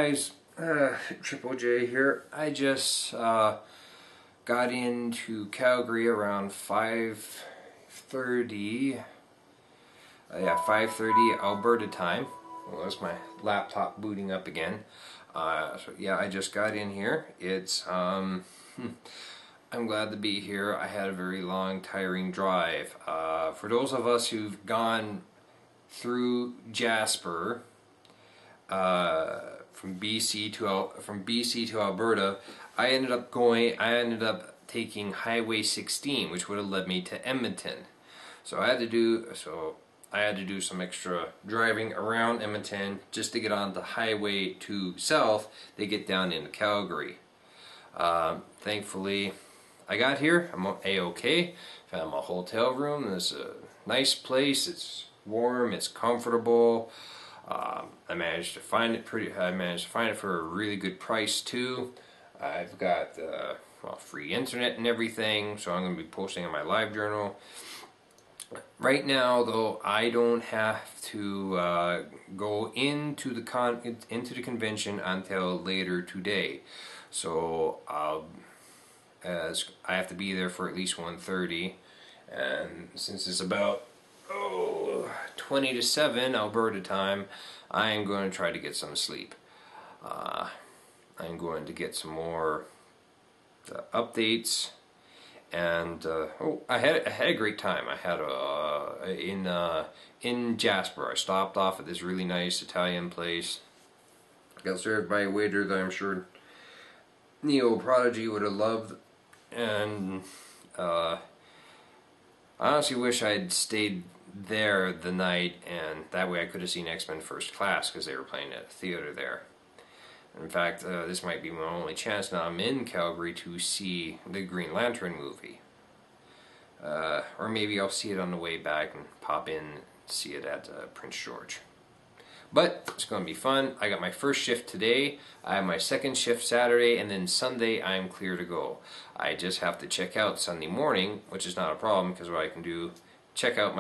guys, Triple J here. I just got into Calgary around 5:30. Yeah, 5:30 Alberta time. Well, that's my laptop booting up again. So yeah, I just got in here. It's I'm glad to be here. I had a very long, tiring drive. For those of us who've gone through Jasper, from BC to Alberta, I ended up taking Highway 16, which would have led me to Edmonton. So I had to do some extra driving around Edmonton just to get on the highway to south to get down into Calgary. Thankfully, I got here. I'm A-OK. Found my hotel room. It's a nice place. It's warm. It's comfortable. I managed to find it for a really good price too. I've got free internet and everything, so I'm going to be posting on my live journal. Right now, though, I don't have to go into the convention until later today. So as I have to be there for at least 1:30, and since it's about 20 to 7 Alberta time, I am going to try to get some sleep. I'm going to get some more updates, and I had a great time. I had in Jasper. I stopped off at this really nice Italian place. Got served by a waiter that I'm sure Neo Prodigy would have loved, and I honestly wish I'd stayed there the night, and that way I could have seen X-Men First Class, because they were playing at a theater there. In fact, this might be my only chance now I'm in Calgary to see the Green Lantern movie. Or maybe I'll see it on the way back and pop in and see it at Prince George. But it's going to be fun. I got my first shift today. I have my second shift Saturday, and then Sunday I'm clear to go. I just have to check out Sunday morning, which is not a problem, because what I can do, park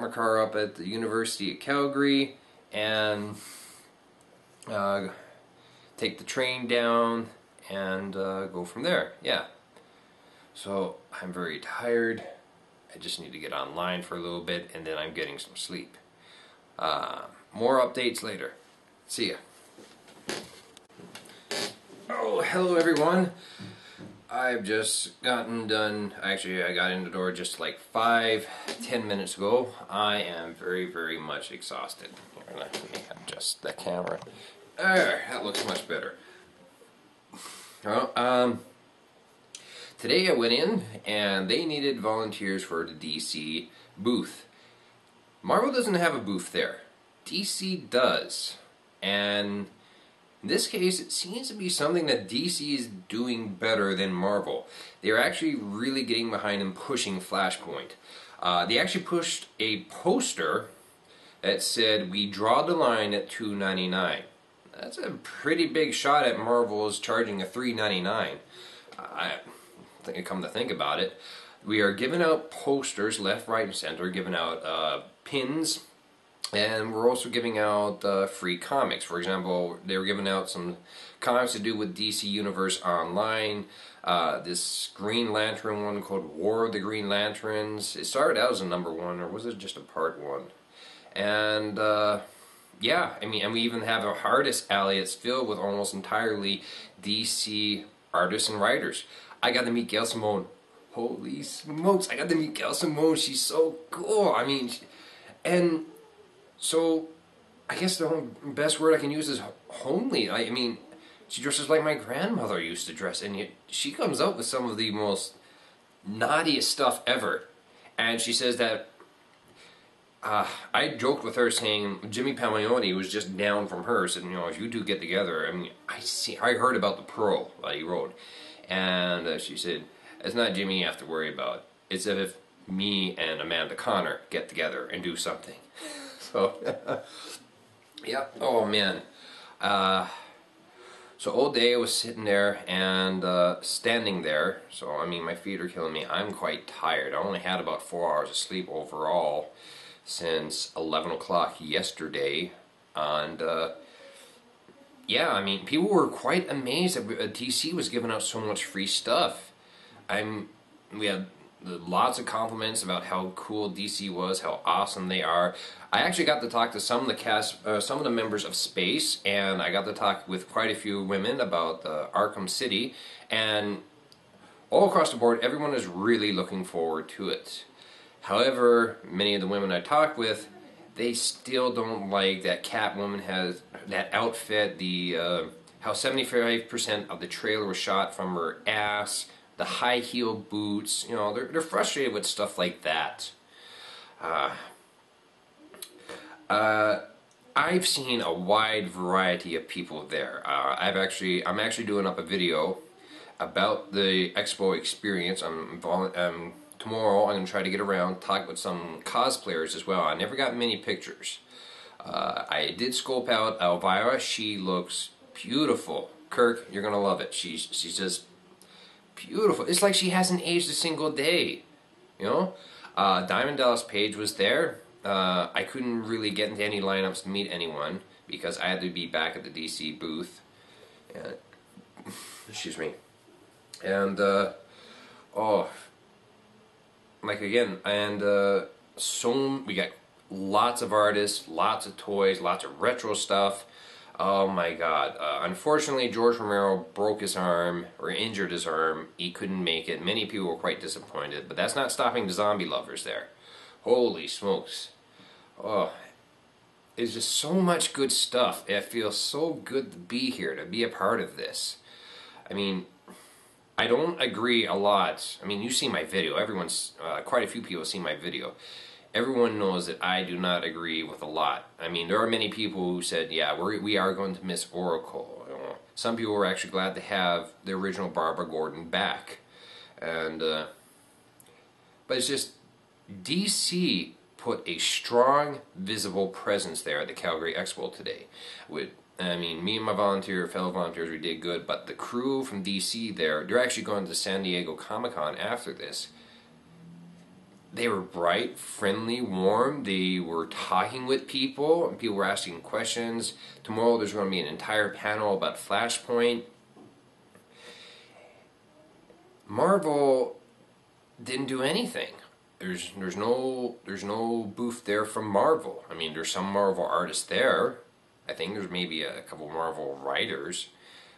my car up at the University at Calgary, and take the train down and go from there. Yeah. So I'm very tired. I just need to get online for a little bit, and then I'm getting some sleep. More updates later. See ya. Oh, hello everyone. I've just gotten done. Actually, I got in the door just like 5-10 minutes ago. I am very, very much exhausted. Here, let me adjust the camera. There, that looks much better. Well, today I went in and they needed volunteers for the DC booth. Marvel doesn't have a booth there. DC does. And in this case, it seems to be something that DC is doing better than Marvel. They're actually really getting behind and pushing Flashpoint. They actually pushed a poster that said, "We draw the line at $2.99. That's a pretty big shot at Marvel's charging a $3.99. I think, come to think about it, we are giving out posters left, right, and center, giving out pins, and we're also giving out free comics. For example, they were giving out some comics to do with DC Universe Online. This Green Lantern one called War of the Green Lanterns. It started out as a #1, or was it just a part 1? And yeah, I mean, and we even have a artist alley that's filled with almost entirely DC artists and writers. I got to meet Gail Simone. Holy smokes, I got to meet Gail Simone. She's so cool. I mean, and so I guess the best word I can use is homely. I mean, she dresses like my grandmother used to dress, and yet she comes up with some of the most naughtiest stuff ever. And she says that I joked with her saying Jimmy Palmiotti was just down from her, said, you know, if you two get together, I mean, I heard about the Pearl that he wrote, and she said, it's not Jimmy you have to worry about. It's if me and Amanda Connor get together and do something. So, yeah, oh man. So all day I was sitting there and standing there, so I mean my feet are killing me. I'm quite tired. I only had about 4 hours of sleep overall since 11 o'clock yesterday, and yeah, I mean, people were quite amazed that DC was giving out so much free stuff. We had lots of compliments about how cool DC was, how awesome they are. I actually got to talk to some of the cast, some of the members of Space, and I got to talk with quite a few women about Arkham City, and all across the board, everyone is really looking forward to it. However, many of the women I talked with, they still don't like that Catwoman has that outfit, how 75% of the trailer was shot from her ass, the high heel boots. You know, they're frustrated with stuff like that. I've seen a wide variety of people there. I'm actually doing up a video about the expo experience. Tomorrow I'm going to try to get around, talk with some cosplayers as well. I never got many pictures. I did scope out Elvira. She looks beautiful. Kirk, you're going to love it. She's just beautiful. It's like she hasn't aged a single day. You know? Diamond Dallas Page was there. I couldn't really get into any lineups to meet anyone because I had to be back at the DC booth. Excuse me. And, like again, and we got lots of artists, lots of toys, lots of retro stuff. Oh my God! Unfortunately, George Romero broke his arm or injured his arm. He couldn't make it. Many people were quite disappointed, but that's not stopping the zombie lovers there. Holy smokes! Oh, it's just so much good stuff. It feels so good to be here, to be a part of this. I mean, I don't agree a lot. I mean, you see my video. Quite a few people see my video. Everyone knows that I do not agree with a lot. I mean, there are many people who said, yeah, we are going to miss Oracle. You know, some people were actually glad to have the original Barbara Gordon back. And, but it's just, DC put a strong, visible presence there at the Calgary Expo today. I mean, me and my fellow volunteers, we did good, but the crew from DC there, they're actually going to San Diego Comic-Con after this. They were bright, friendly, warm. They were talking with people, and people were asking questions. Tomorrow there's going to be an entire panel about Flashpoint. Marvel didn't do anything. There's no booth there from Marvel. I mean, there's some Marvel artists there. I think there's maybe a couple Marvel writers,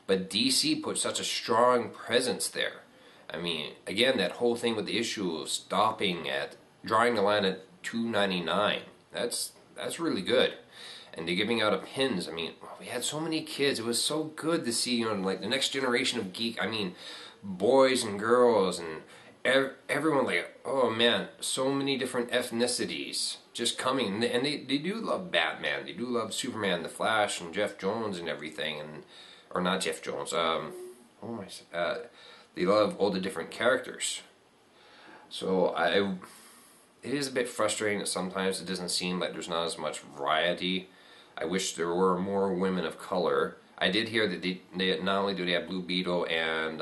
but DC put such a strong presence there. I mean, again, that whole thing with the issue of drawing the line at $2.99. That's really good. And they're giving out pins. I mean, we had so many kids. It was so good to see, you know, like the next generation of geek. I mean, boys and girls and everyone, like, oh man, so many different ethnicities just coming. And they do love Batman. They do love Superman, The Flash, and Jeff Jones and everything. Or not Jeff Jones. They love all the different characters. So it is a bit frustrating that sometimes it doesn't seem like there's not as much variety. I wish there were more women of color. I did hear that they not only do they have Blue Beetle and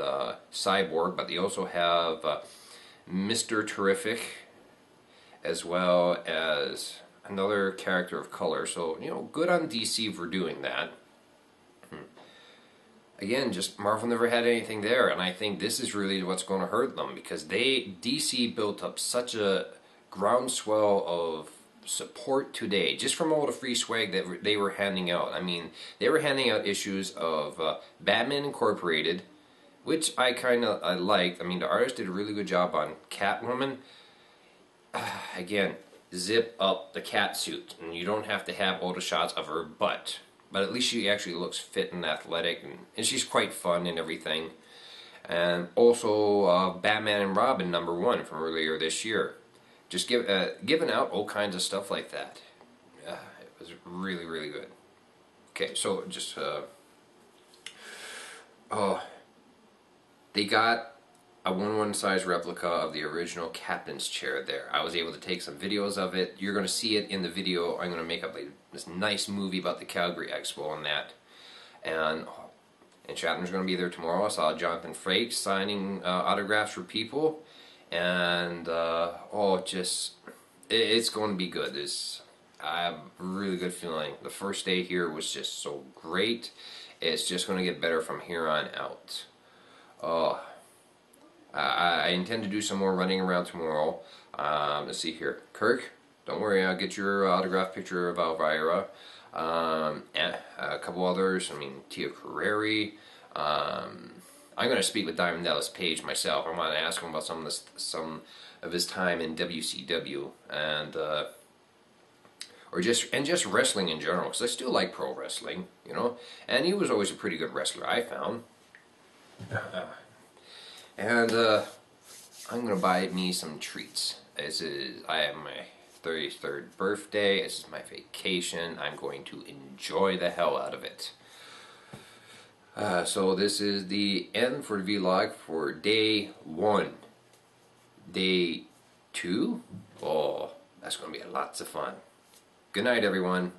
Cyborg, but they also have Mr. Terrific, as well as another character of color. So, you know, good on DC for doing that. Again, just Marvel never had anything there, and I think this is really what's going to hurt them, because DC built up such a groundswell of support today, just from all the free swag that they were handing out. I mean, they were handing out issues of Batman Incorporated, which I liked. I mean, the artist did a really good job on Catwoman. Again, zip up the cat suit, and you don't have to have all the shots of her butt. But at least she actually looks fit and athletic, and she's quite fun and everything. And also Batman and Robin #1 from earlier this year. Just giving out all kinds of stuff like that. It was really, really good. Okay, so just they got a 1/1 size replica of the original captain's chair there. I was able to take some videos of it. You're going to see it in the video. I'm going to make up this nice movie about the Calgary Expo and that. And Shatner's going to be there tomorrow. I saw Jonathan Frakes signing autographs for people. And, it's going to be good. I have a really good feeling. The first day here was just so great. It's just going to get better from here on out. Oh, I intend to do some more running around tomorrow. Let's see here. Kirk, don't worry, I'll get your autographed picture of Elvira. And a couple others, I mean, Tia Carreri. I'm going to speak with Diamond Dallas Page myself. I want to ask him about some of his time in WCW and or just wrestling in general, because I still like pro wrestling, you know. And he was always a pretty good wrestler, I found. And I'm gonna buy me some treats. I have my 33rd birthday. This is my vacation. I'm going to enjoy the hell out of it. So this is the end for the vlog for day 1. Day 2? Oh, that's gonna be lots of fun. Good night, everyone.